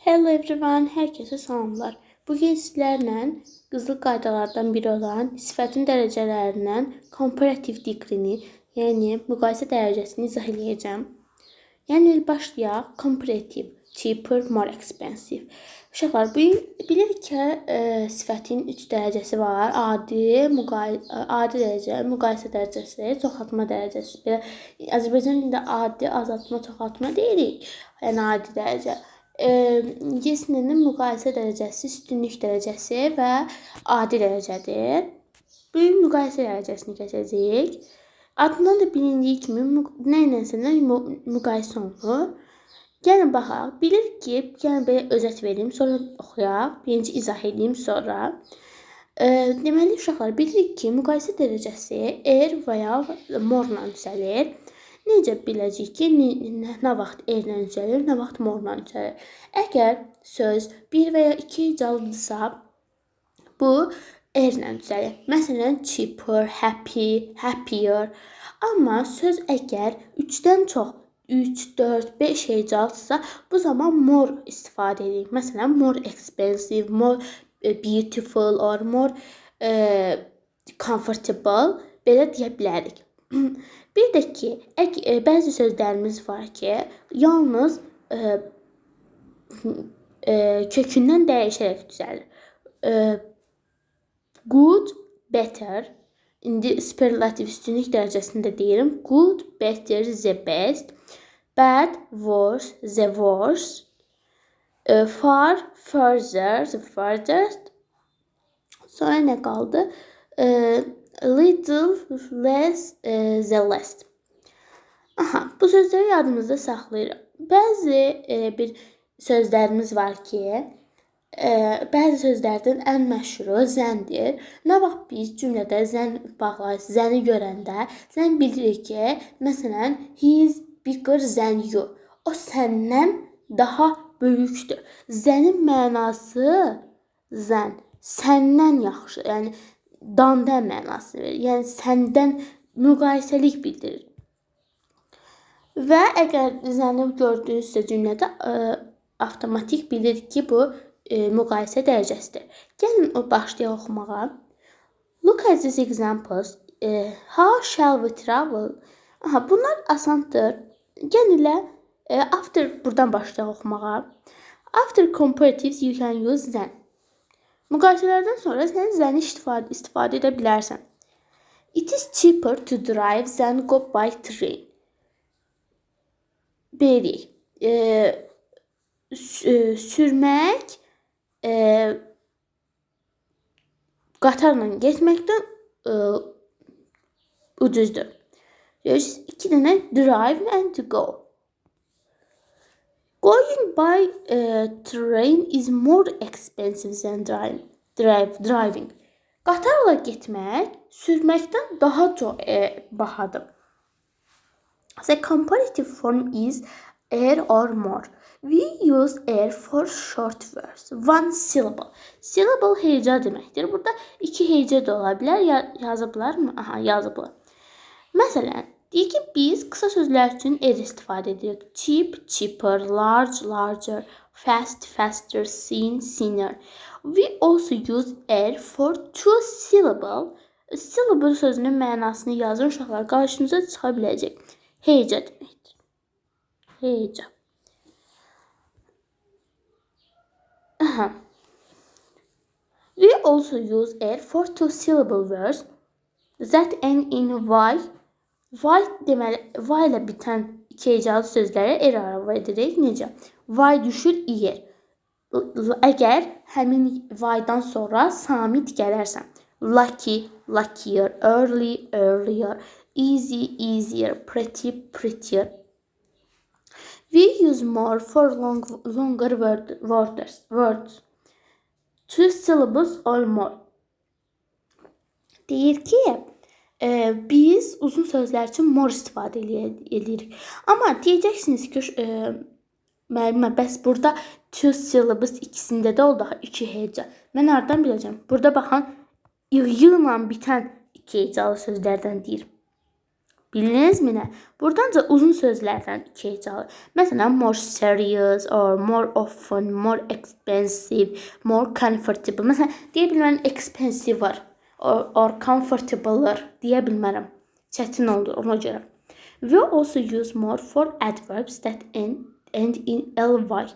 Hello everyone, herkese salamlar. Bugün sizlərlə qızıl qaydalardan biri olan sifətin dərəcələrindən komparativ degree-ni, yəni müqayisə dərəcəsini izah edəcəm. Yəni başlayaq. Comparative, cheaper, more expensive. Uşaqlar, bilirik ki, sifətin 3 dərəcəsi var. Adi dərəcə, müqayisə dərəcəsi, çoxaltma dərəcəsi. Belə Azərbaycan dilində adi, azaltma, çoxaltma deyirik. Yəni adi dərəcə. İngiliscənin müqayisə dərəcəsi, üstünlük dərəcəsi və adi dərəcədir. Bu müqayisə dərəcəsini keçəcəyik. Adından da bilindiyi kimi nə ilənsə müqayisə olunur. Gəlin baxaq. Bilirik ki, gəlin belə özət verim, sonra oxuyaq. Birinci izah edeyim, sonra. Deməli, uşaqlar, bilirik ki, müqayisə dərəcəsi və ya more-la yüksəlir. Necə biləcəyik ki, nə vaxt erlə yüksəlir, nə vaxt morla yüksəlir? Əgər söz 1 və ya 2 hecalıdırsa, bu erlə yüksəlir. Məsələn, cheaper, happy, happier. Amma söz əgər 3-dən çox, 3, 4, 5 hecalıdırsa, bu zaman more istifadə edirik. Məsələn, more expensive, more beautiful or more comfortable belə deyə bilərik. Bir də ki, bəzi sözlərimiz var ki, yalnız kökündən dəyişərək düzəlir. Good, better. İndi superlativ üstünlük dərəcəsində deyirəm. Good, better, the best. Bad, worse, the worst. Far, further, the furthest. Sonra nə qaldı? Little, less, the least. Bu sözləri yadımızda saxlayırıq. Bəzi bir sözlərimiz var ki, bəzi sözlərdən ən məşhuru zəndir. Nə vaxt biz cümlədə zən bağlayırıq, zəni görəndə, zən bilirik ki, məsələn, he is bigger than you. O səndən daha böyükdür. Zənin mənası zən, səndən yaxşı, yəni dandan mənasını verir. Yəni səndən müqayisəlik bildirir. Və əgər zəni gördüyünüzsə cümlədə avtomatik bilirik ki, bu müqayisə dərəcəsidir. Gəlin başlayaq oxumağa. Look at these examples. How shall we travel? Bunlar asandır. Gəlin elə after buradan başlayaq oxumağa. After comparatives you can use then. Müqayisələrdən sonra sən zəni istifadə edə bilərsən. It is cheaper to drive than go by train. Beləlik, sürmək qatarla getməkdən ucuzdur. Görürsünüz, 2 dənə drive and go. Going by train is more expensive than driving. Qatarla getmək sürməkdən daha çox bahadır. The comparative form is er or more. We use er for short words. One syllable. Syllable heca deməkdir. Burada 2 heca da ola bilər. Yazıblar mı? Yazıblar. Məsələn, deyək ki, biz qısa sözlər üçün er istifadə edirik. Cheap, cheaper, large, larger, fast, faster, thin, thinner. We also use er for two syllable. Syllable sözünün mənasını yazın uşaqlar, qarşınıza çıxa biləcək. Heca deməkdir. Heca. We also use er for two syllable words that end in y. Y deməli, y ilə bitən 2 hecalı sözlərə er əlavə edirik. Necə? Y düşür yer. Əgər həmin y-dan sonra samit gələrsən. Lucky, luckier, early, earlier, easy, easier, pretty, prettier. We use more for longer words. Two syllables or more. Deyir ki, biz uzun sözlər üçün more istifadə edirik. Amma deyəcəksiniz ki, müəllimə, bəs burada two syllables ikisində də oldu 2 heca. Mən hardan biləcəm? Burada baxın, y ilə bitən 2 hecalı sözlərdən deyir. Bildiniz mi nə? Buradanca uzun sözlərdən iki hecalı. Məsələn, more serious or more often, more expensive, more comfortable. Məsələn, deyə bilmərəm expensive var or comfortable-lar deyə bilmərəm. Çətin oldu ona görə. We also use more for adverbs that end in ly.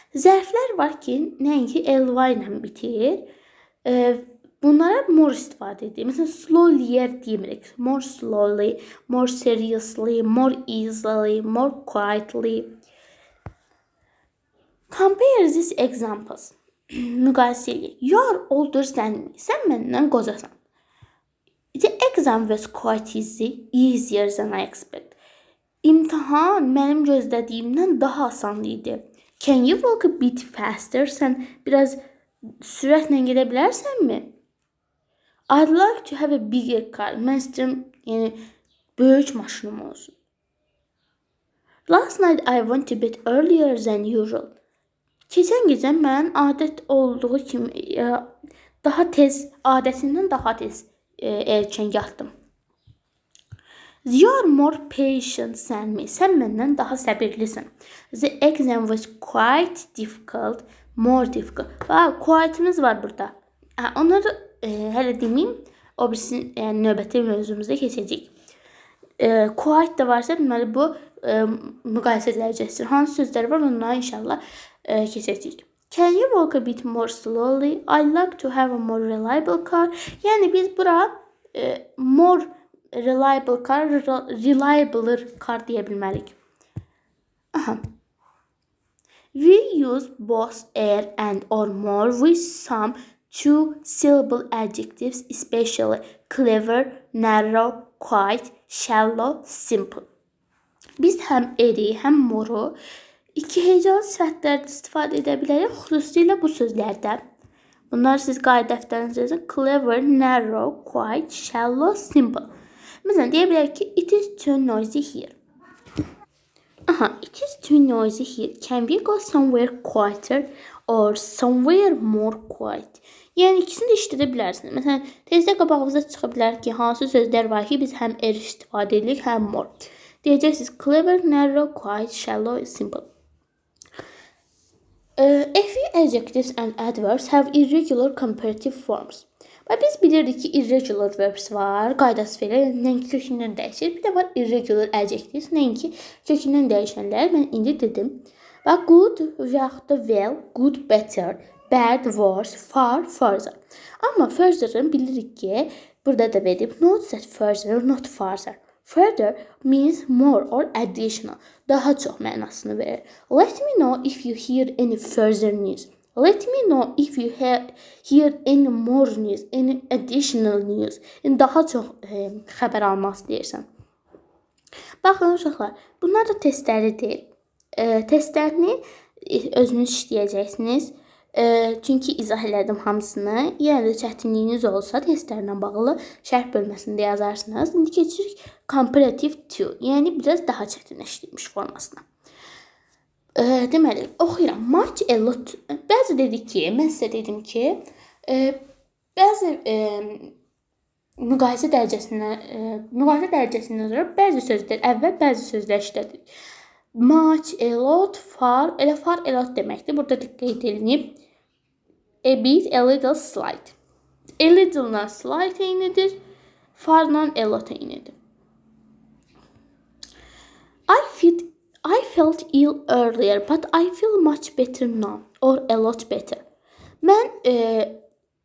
Zərflər var ki, nəinki ly ilə bitir. Bunlara more istifadə edir. Məsələn, slowly demirik. More slowly, more seriously, more easily, more quietly. Compare these examples. Müqayisə edin. You are older than me. Sən məndən qocasan. The exam was quite easier than I expected. İmtahan mənim gözlədiyimdən daha asan idi. Can you walk a bit faster? Sən biraz sürətlə gedə bilərsənmi? I'd like to have a bigger car. Mən istəyirəm, yəni böyük maşınım olsun. Last night I went to bed earlier than usual. Keçən gecə mən adət olduğu kimi adətindən daha tez erkən yatdım. You are more patient than me. Sən məndən daha səbirlisən. The exam was quite difficult, more difficult. Quiet'imiz var burada. Onları hələ deməyim, o birisini yəni növbəti mövzumuzda keçəcək. Quiet da varsa, deməli bu müqayisə dərəcəsidir. Hansı sözlər var, onları inşallah keçəcək. Can you walk a bit more slowly? I like to have a more reliable car. Yəni biz bura more reliable car, reliable car deyə bilmərik. We use both air and or more with some two-syllable adjectives, especially clever, narrow, quiet, shallow, simple. Biz həm eri, həm moru iki hecalı sifətlərdə istifadə edə bilərik, xüsusilə bu sözlərdə. Bunlar siz qayda dəftərinizdə yazın. Clever, narrow, quiet, shallow, simple. Məsələn, deyə bilərik ki, it is too noisy here. It is too noisy here. Can we go somewhere quieter or somewhere more quiet? Yəni ikisini də işlədə bilərsiniz. Məsələn, tezdə qabağınıza çıxa bilər ki, hansı sözlər var ki, biz həm er istifadə edirik, həm more. Deyəcəksiniz clever, narrow, quiet, shallow, simple. A few adjectives and adverbs have irregular comparative forms. Biz bilirdik ki, irregular verbs var, qaydası belə, nəinki kökündən dəyişir. Bir də var irregular adjectives, nəinki kökündən dəyişənlər. Mən indi dedim. Good və yaxud da well, good, better, bad, worse, far, further. Amma further'ın bilirik ki, burada da verib not that further, not farther. Further means more or additional. Daha çox mənasını verir. Let me know if you hear any further news. Let me know if you hear any more news, any additional news. Yəni daha çox xəbər almaq istəyirsən. Baxın uşaqlar, bunlar da testləri deyil. Testlərini özünüz işləyəcəksiniz. Çünki izah elədim hamısını. Yəni də çətinliyiniz olsa testlərlə bağlı şərh bölməsində yazarsınız. İndi keçirik comparative to, yəni biraz daha çətinləşdirilmiş formasına. Deməli, oxuyuram. Much, a lot. Bəzi dedik ki, mən sizə dedim ki, bəzi müqayisə dərəcəsindən sonra bəzi sözlər əvvəl, bəzi sözlər işlədik. Much, a lot, far, elə far, a lot deməkdir. Burada diqqət edilib. A bit, a little, slight. A little-la slight eynidir. Farla a lot eynidir. I felt ill earlier, but I feel much better now. Or a lot better. Mən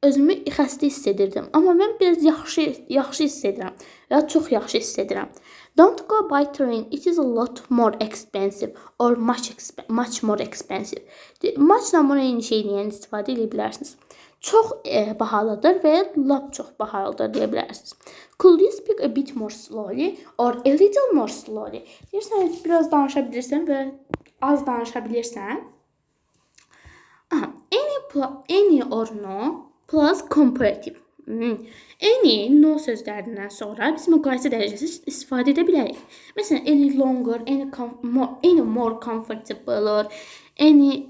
özümü xəstə hiss edirdim. Amma mən biraz yaxşı hiss edirəm. Ya çox yaxşı hiss edirəm. Don't go by train. It is a lot more expensive. Or much more expensive. Muchla buna eyni şeyini yəni istifadə edə bilərsiniz. Çox bahalıdır və lap çox bahalıdır deyə bilərsiniz. Could you speak a bit more slowly or a little more slowly? Deyirsən, biraz danışa bilirsən və az danışa bilirsən. Any or no plus comparative. Any, no sözlərindən sonra biz müqayisə dərəcəsi istifadə edə bilərik. Məsələn, any longer, any more comfortable or any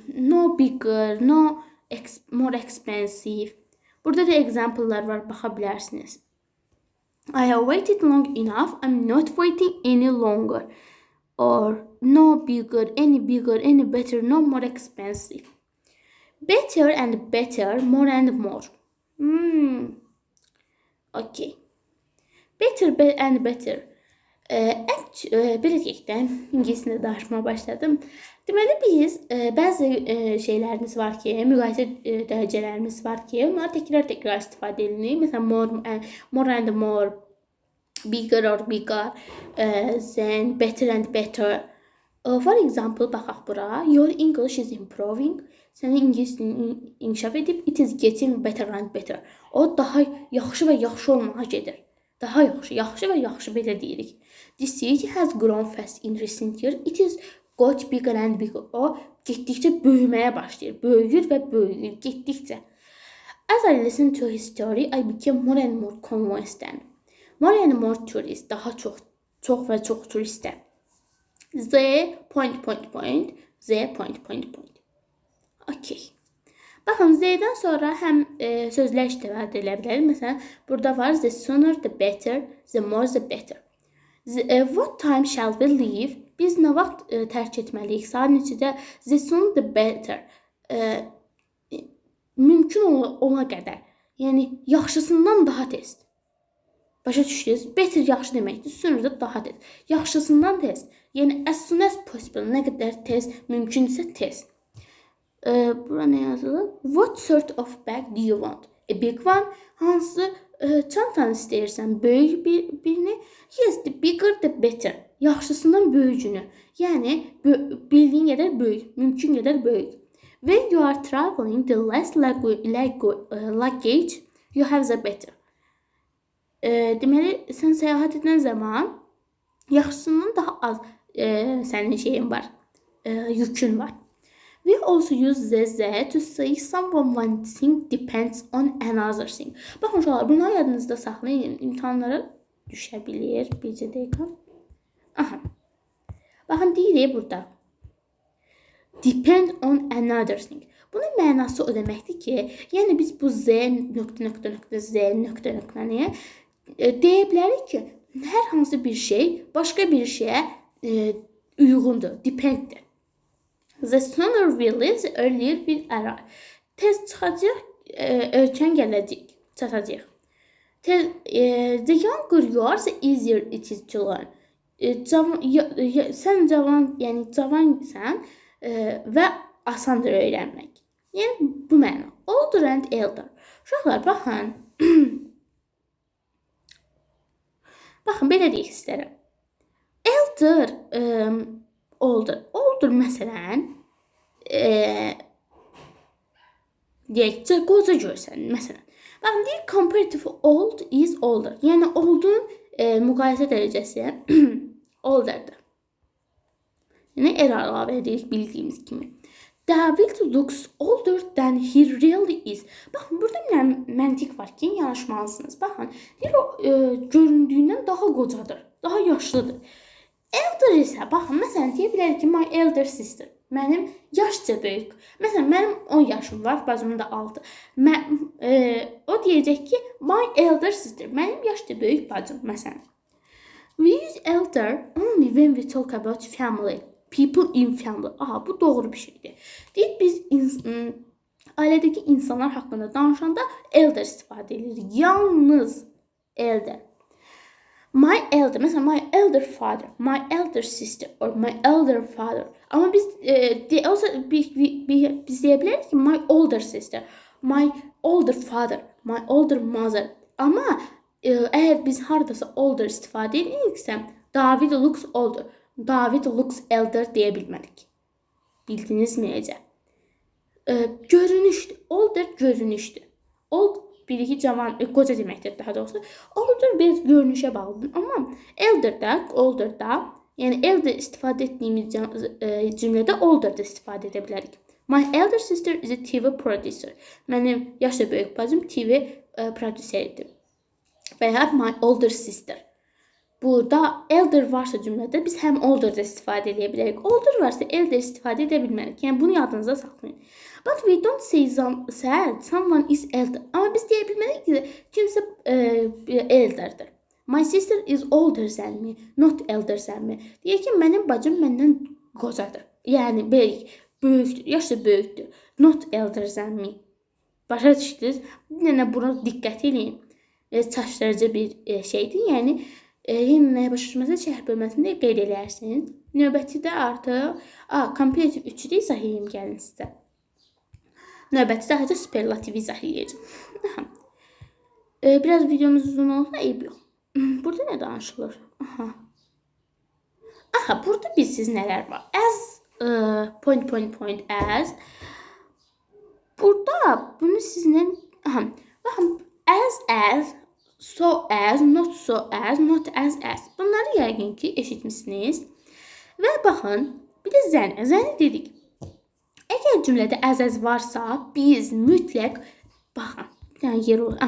no bigger, no more expensive. Burada da example'lar var, baxa bilərsiniz. I have waited long enough. I'm not waiting any longer. Or no bigger, any better, no more expensive. Better and better, more and more. Hmm. Okay. And better. Belə deyək də, ingiliscə danışmağa başladım. Deməli biz bəzi şeylərimiz var ki, müqayisə dərəcələrimiz var ki, onları təkrar istifadə edilir. Məsələn, more and more, bigger or bigger, then better and better. For example, baxaq bura. Your English is improving. Sənin ingilis dilin inkişaf edib. It is getting better and better. O daha yaxşı və yaxşı olmağa gedir. Daha yaxşı və yaxşı belə deyirik. This city has grown fast in recent years. It is got bigger and bigger. O getdikcə böyüməyə başlayır. Böyüyür və böyüyür getdikcə. As I listened to his story, I became more and more convinced. More and more tourists. Daha çox və çox turistlər. Z point. Z point. Okay. Baxın, Z-dən sonra həm sözlər istifadə edilə bilər. Məsələn, burada var the sooner the better, the more the better. What time shall we leave? Biz nə vaxt tərk etməliyik? Saat neçədə? The sooner the better. Mümkün ona qədər. Yəni, yaxşısından daha tez. Başa düşdünüz? Better yaxşı deməkdir. Sooner da daha tez. Yaxşısından tez. Yəni, as soon as possible. Nə qədər tez, mümkünsə tez. Bura nə yazılır? What sort of bag do you want? A big one? Hansı çantanı istəyirsən? Böyük birini? Yes, the bigger the better. Yaxşısından böyücünü. Yəni, bildiyin qədər böyük, mümkün qədər böyük. When you are traveling, the less luggage you have, the better. Deməli, sən səyahət edən zaman yaxşısından daha az sənin şeyin var, yükün var. We also use the to say someone one thing depends on another thing. Baxın uşaqlar, bunu yadınızda saxlayın. İmtahanlara düşə bilir. Bircə dəqiqə. Aha. Baxın, deyirik burada. Depend on another thing. Bunun mənası o deməkdir ki, yəni biz bu z nöqtə-nöqtə deyə bilərik ki, hər hansı bir şey başqa bir şeyə uyğundur, dependdir. The sooner we leave, the earlier we arrive. Tez çıxacaq, erkən gələcək, çatacaq. The younger you are, the easier it is to learn. Sən cavansan və asandır öyrənmək. Yəni, bu məna. Older and elder. Uşaqlar, baxın. Baxın, belə deyək istərəm. Elder, older. Older, məsələn, deyək, qoca görsən, məsələn. Baxın, deyək, comparative old is older. Yəni, oldun müqayisə dərəcəsi olderdir. Yəni, əlavə edirik bildiyimiz kimi. David looks older than he really is. Baxın, burada məntiq var ki, yanaşmalısınız. Baxın, deyir, o göründüyündən daha qocadır, daha yaşlıdır. Elder isə, baxın, məsələn, deyə bilərik ki, my elder sister. Mənim yaşca böyük. Məsələn, mənim 10 yaşım var, bacımın da 6. O deyəcək ki, my elder sister. Mənim yaşca böyük bacım, məsələn. We use elder only when we talk about family. People in family. Aha, bu doğru bir şeydir. Deyib, biz ailədəki insanlar haqqında danışanda elder istifadə edirik. Yalnız elder. My elder, məsələn, my elder father, my elder sister or my elder father. Amma biz deyə bilərik ki, my older sister, my older father, my older mother. Amma əgər biz haradasa older istifadə ediriksə, David looks older, David looks elder deyə bilmərik. Bildinizmi necə? Görünüşdür. Older görünüşdür. Old bir-iki cavan, qoca deməkdir daha doğrusu. Older bir görünüşə bağlıdır. Amma elder da, older da, yəni elder istifadə etdiyimiz cümlədə older da istifadə edə bilərik. My elder sister is a TV producer. Mənim yaşca böyük bacım TV prodüseridir. Və ya my older sister. Burada elder varsa cümlədə biz həm older da istifadə edə bilərik. Older varsa elder istifadə edə bilmərik. Yəni bunu yadınızda saxlayın. But we don't say someone is elder. Amma biz deyə bilmərik ki, kimsə elderdir. My sister is older than me, not elder than me. Deyək ki, mənim bacım məndən qocadır. Yəni böyükdür, yaşca böyükdür. Not elder than me. Başa düşdünüz? Bir dənə buna diqqət edin. Çaşdırıcı bir şeydir. Yəni yenə nəyə başa düşməsə şərh bölməsində qeyd edərsiniz. Növbətidə artıq komparativ 3-də izah edeyim gəlin sizə. Növbətidə artıq superlativ izah edəcəm. Biraz videomuz uzun olsa eyb yox. Burada nə danışılır? Burada bilsiz nələr var. As as. Burada bunu sizinlə baxın, as, so as, not so as, not as. Bunları yəqin ki eşitmişsiniz. Və baxın, bir də zəni dedik. Əgər cümlədə as varsa, biz mütləq baxın, bir dənə yer olur.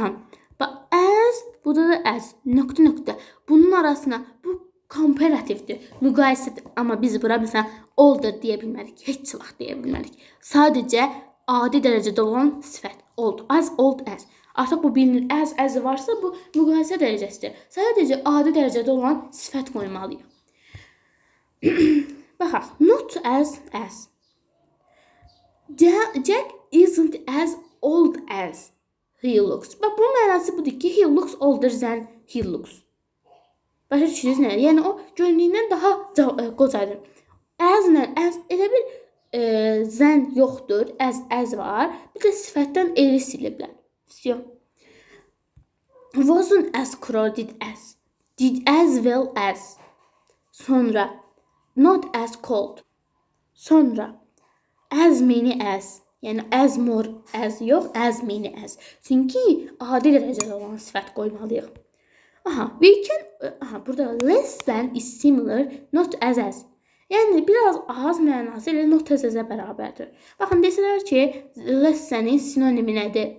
As, burada da as, nöqtə. Bunun arasına bu komparativdir, müqayisədir. Amma biz bura məsələn older deyə bilmərik, heç vaxt deyə bilmərik. Sadəcə adi dərəcədə olan sifət old, as, old as. Artıq bu bilinir, as varsa bu müqayisə dərəcəsidir. Sadəcə adi dərəcədə olan sifət qoymalıyıq. Baxaq, not as. Jack isn't as old as he looks. Bax, bunun mənası budur ki, he looks older than he looks. Başa düşürsünüz nə? Yəni o göründüyündən daha qocadır. As-lə as elə bir zən yoxdur, as var. Bir də sifətdən eri siliblər. Wasn't as crowded as. Did as well as. Sonra not as cold. Sonra as many as. Yəni as more as yox, as many as. Çünki adi dərəcədə olan sifət qoymalıyıq. Burada less than is similar, not as. Yəni biraz az mənası ilə not as-ə bərabərdir. Baxın, desələr ki, less than-in sinonimi nədir?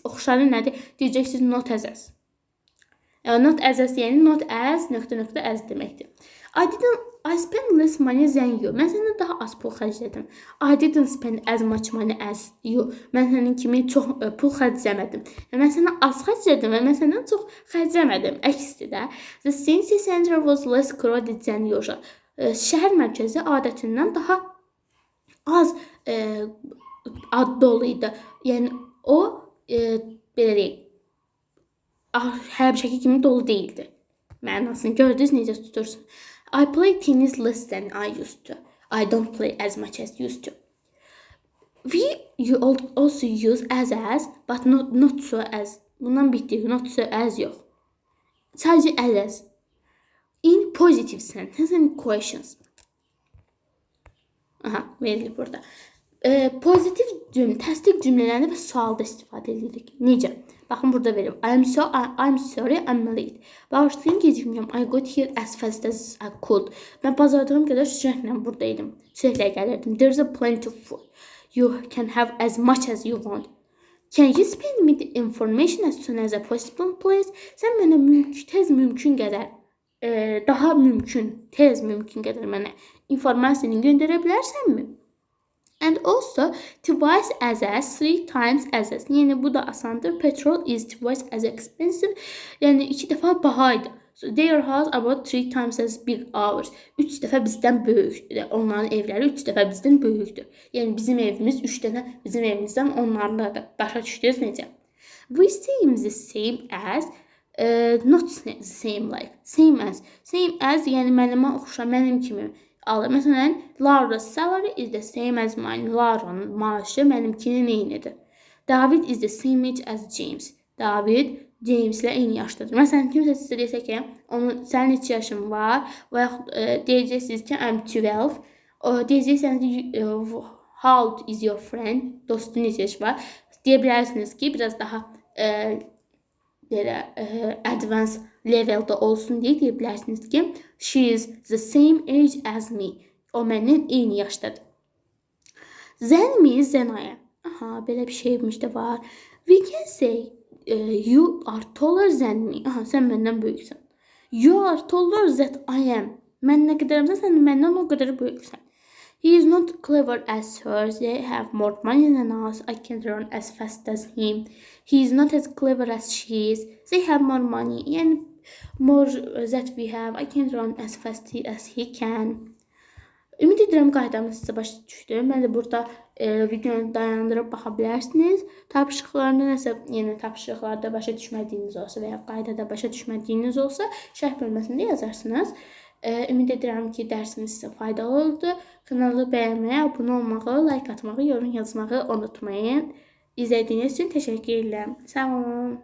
Oxşarı nədir? Deyəcəksiniz not as. Not as yəni not as, nöqtə as deməkdir. I spend less money than you. Mən səndən daha az pul xərclədim. I didn't spend as much money as you. Mən sənin kimi çox pul xərcləmədim. Mən səndən az xərclədim və mən səndən çox xərcləmədim. Əksdir də. The city center was less crowded than usual. Şəhər mərkəzi adətindən daha az dolu idi. Yəni o belə deyək, həmişəki kimi dolu değildi. Mənasını gördünüz necə tutursun. I play tennis less than I used to. I don't play as much as used to. You also use as, but not so as. Bundan bitdi, not so as yox. Sadəcə as. In positive sentence and questions. Verilir burada. Pozitiv cümlə, təsdiq cümlələrində və sualda istifadə edirik. Necə? Baxın, burada verim. I'm sorry, I'm late. Bağışlayın, gecikməyəm. I got here as fast as I could. Mən bacardığım qədər sürətlə buradaydım. Sürətlə gəlirdim. There's a plenty of food. You can have as much as you want. Can you spend me the information as soon as possible, please? Sən mənə tez mümkün qədər, daha mümkün, tez mümkün qədər mənə informasiyanı göndərə bilərsənmi? And also twice as 3 times as. Yəni bu da asandır. Petrol is twice as expensive. Yəni 2 dəfə baha idi. So their house about 3 times as big ours. 3 dəfə bizdən böyükdür. Onların evləri 3 dəfə bizdən böyükdür. Yəni bizim evimiz 3 dəfə bizim evimizdən onlardadır. Başa düşdünüz necə? We seem the same as, not the same like. Same as. Same as yəni mənimə oxşar, mənim kimi. Məsələn, Laura's salary is the same as mine. Laura'nın maaşı mənimkinin eynidir. David is the same age as James. David James'lə eyni yaşdadır. Məsələn, kimsə sizə desə ki, sənin neçə yaşın var və yaxud deyəcəksiniz ki, I'm 12. Deyəcəksiniz ki, how old is your friend? Dostun neçə yaşı var? Deyə bilərsiniz ki, biraz daha advanced leveldə olsun deyə bilərsiniz ki, she is the same age as me. O məndən eyni yaşdadır. Zənmi, zənaya. Belə bir şeymiş də var. We can say, you are taller than me. Sən məndən böyüksən. You are taller than I am. Mən nə qədərəmsə, sən məndən o qədər böyüksən. He is not clever as her. They have more money than us. I can't run as fast as him. He is not as clever as she is. They have more money. Yəni more that we have. I can run as fast as he can. Ümid edirəm qaydamız sizə başa düşdü. Mən də burada videonu dayandırıb baxa bilərsiniz. Tapşırıqlarında nəsə yeni tapşırıqlarda başa düşmədiyiniz olsa və ya qaydada başa düşmədiyiniz olsa şərh bölməsində yazarsınız. Ümid edirəm ki, dərsimiz sizə faydalı oldu. Kanalı bəyənməyi, abunə olmağı, like atmağı, yorum yazmağı unutmayın. İzlədiyiniz üçün təşəkkür edirəm. Sağ olun.